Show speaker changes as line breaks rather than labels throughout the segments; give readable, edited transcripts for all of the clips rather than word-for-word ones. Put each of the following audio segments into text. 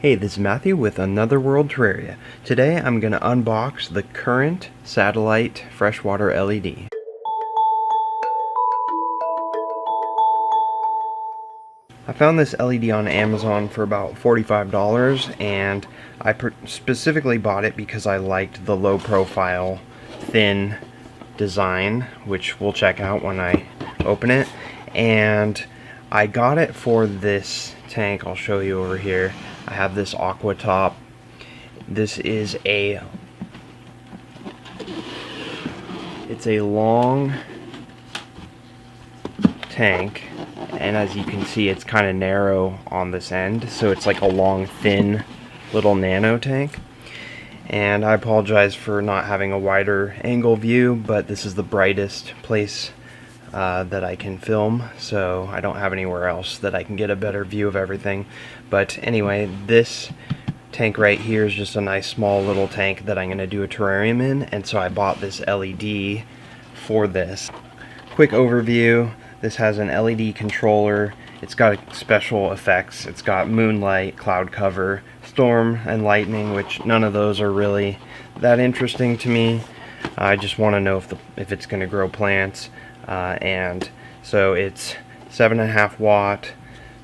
Hey, this is Matthew with Another World Terraria. Today I'm going to unbox the current satellite freshwater LED. I found this LED on Amazon for about $45 and I specifically bought it because I liked the low profile thin design, which we'll check out when I open it. And I got it for this tank. I'll show you over here. I have this Aqua top. This is it's a long tank, and as you can see it's kind of narrow on this end, so it's like a long thin little nano tank. And I apologize for not having a wider angle view, but this is the brightest place that I can film, so I don't have anywhere else that I can get a better view of everything. But anyway, this tank right here is just a nice small little tank that I'm going to do a terrarium in, and so I bought this LED for this. Quick overview: this has an LED controller, it's got special effects, it's got moonlight, cloud cover, storm, and lightning, which none of those are really that interesting to me. I just want to know if it's going to grow plants. And so it's 7.5 watt,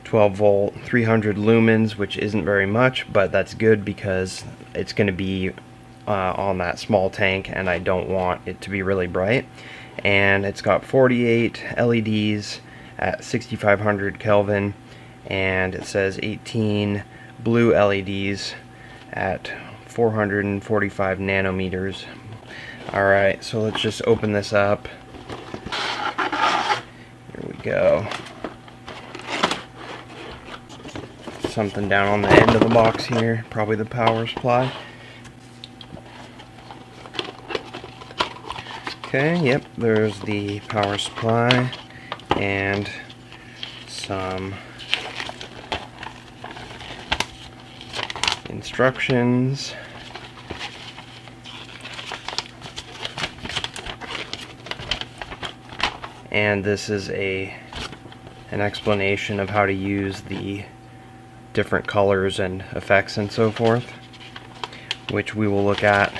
12 volt, 300 lumens, which isn't very much, but that's good because it's going to be on that small tank and I don't want it to be really bright. And it's got 48 LEDs at 6500 Kelvin, and it says 18 blue LEDs at 445 nanometers. Alright, so let's just open this up. Go. Something down on the end of the box here, probably the power supply. Okay, yep, there's the power supply and some instructions. And this is an explanation of how to use the different colors and effects and so forth, which we will look at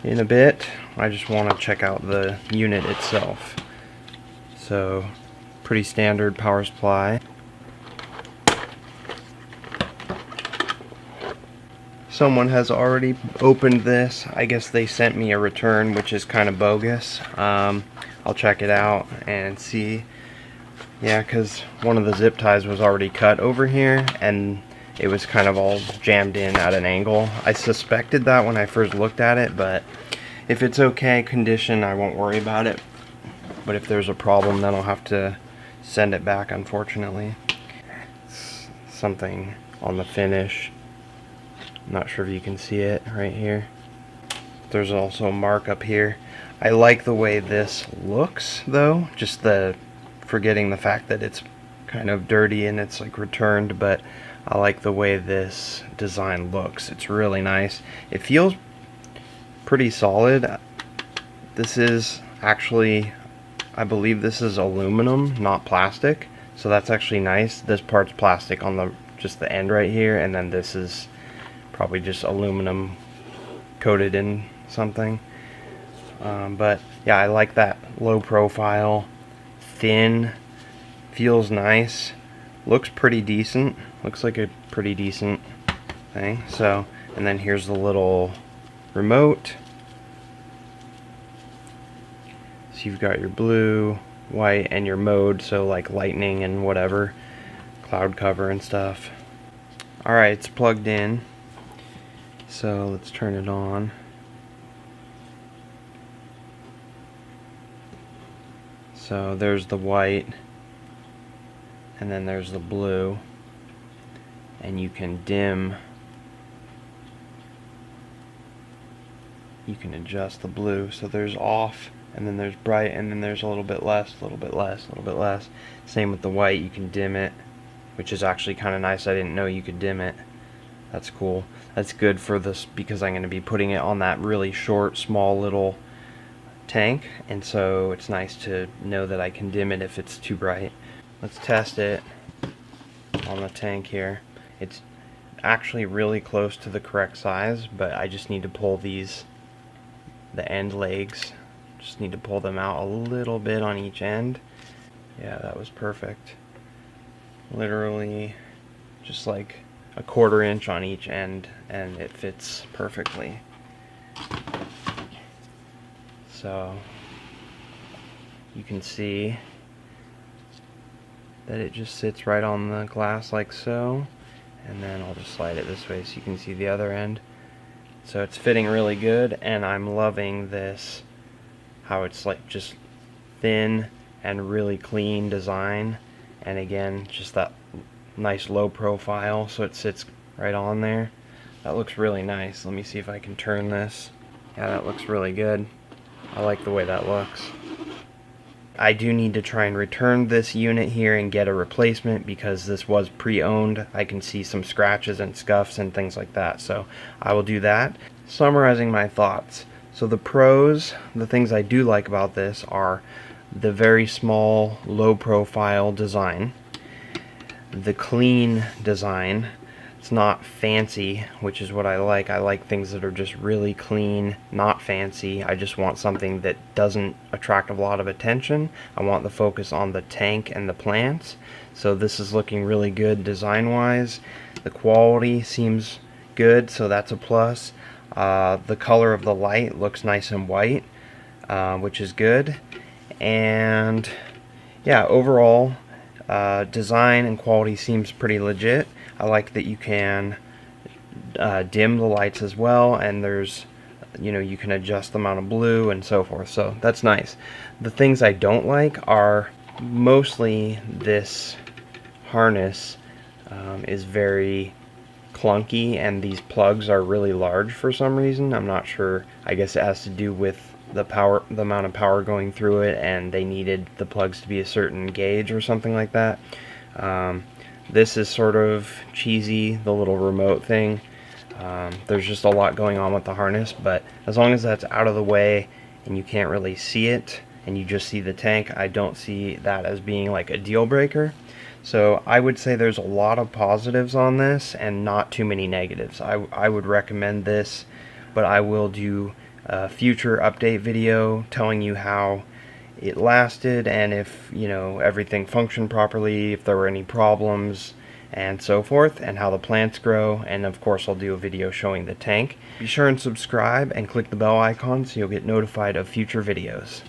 in a bit. I just want to check out the unit itself. So, pretty standard power supply. Someone has already opened this. I guess they sent me a return, which is kind of bogus. I'll check it out and see. Yeah, because one of the zip ties was already cut over here and it was kind of all jammed in at an angle. I suspected that when I first looked at it, but if it's okay condition, I won't worry about it. But if there's a problem, then I'll have to send it back, unfortunately. Something on the finish. I'm not sure if you can see it right here. There's also a mark up here. I like the way this looks, though, just forgetting the fact that it's kind of dirty and it's like returned, but I like the way this design looks. It's really nice. It feels pretty solid. This is actually, I believe this is aluminum, not plastic, so that's actually nice. This part's plastic on just the end right here, and then this is probably just aluminum coated in something. But yeah, I like that low profile, thin, feels nice, looks pretty decent, looks like a pretty decent thing. So, and then here's the little remote. So you've got your blue, white, and your mode, so like lightning and whatever, cloud cover and stuff. Alright, it's plugged in, so let's turn it on. So there's the white, and then there's the blue, and you can dim, you can adjust the blue. So there's off, and then there's bright, and then there's a little bit less, a little bit less, a little bit less. Same with the white, you can dim it, which is actually kind of nice. I didn't know you could dim it. That's cool. That's good for this because I'm going to be putting it on that really short, small little tank, and so it's nice to know that I can dim it if it's too bright. Let's test it on the tank here. It's actually really close to the correct size, but I just need to pull the end legs. Just need to pull them out a little bit on each end. Yeah, that was perfect. Literally just like a 1/4 inch on each end, and it fits perfectly. So you can see that it just sits right on the glass like so, and then I'll just slide it this way so you can see the other end. So it's fitting really good, and I'm loving this, how it's like just thin and really clean design, and again just that nice low profile, so it sits right on there. That looks really nice. Let me see if I can turn this. Yeah, that looks really good. I like the way that looks. I do need to try and return this unit here and get a replacement because this was pre-owned. I can see some scratches and scuffs and things like that, so I will do that. Summarizing my thoughts. So the pros, the things I do like about this are the very small, low profile design, the clean design. It's not fancy, which is what I like. I like things that are just really clean, not fancy. I just want something that doesn't attract a lot of attention. I want the focus on the tank and the plants. So this is looking really good design-wise. The quality seems good, so that's a plus. The color of the light looks nice and white, which is good. And yeah, overall, design and quality seems pretty legit. I like that you can dim the lights as well, and there's, you can adjust the amount of blue and so forth, so that's nice. The things I don't like are mostly this harness is very clunky, and these plugs are really large for some reason. I'm not sure. I guess it has to do with the amount of power going through it, and they needed the plugs to be a certain gauge or something like that. This is sort of cheesy, the little remote thing. There's just a lot going on with the harness, but as long as that's out of the way and you can't really see it and you just see the tank, I don't see that as being like a deal breaker. So I would say there's a lot of positives on this and not too many negatives. I would recommend this, but I will do a future update video telling you how it lasted and if everything functioned properly, if there were any problems and so forth, and how the plants grow, and of course I'll do a video showing the tank. Be sure and subscribe and click the bell icon so you'll get notified of future videos.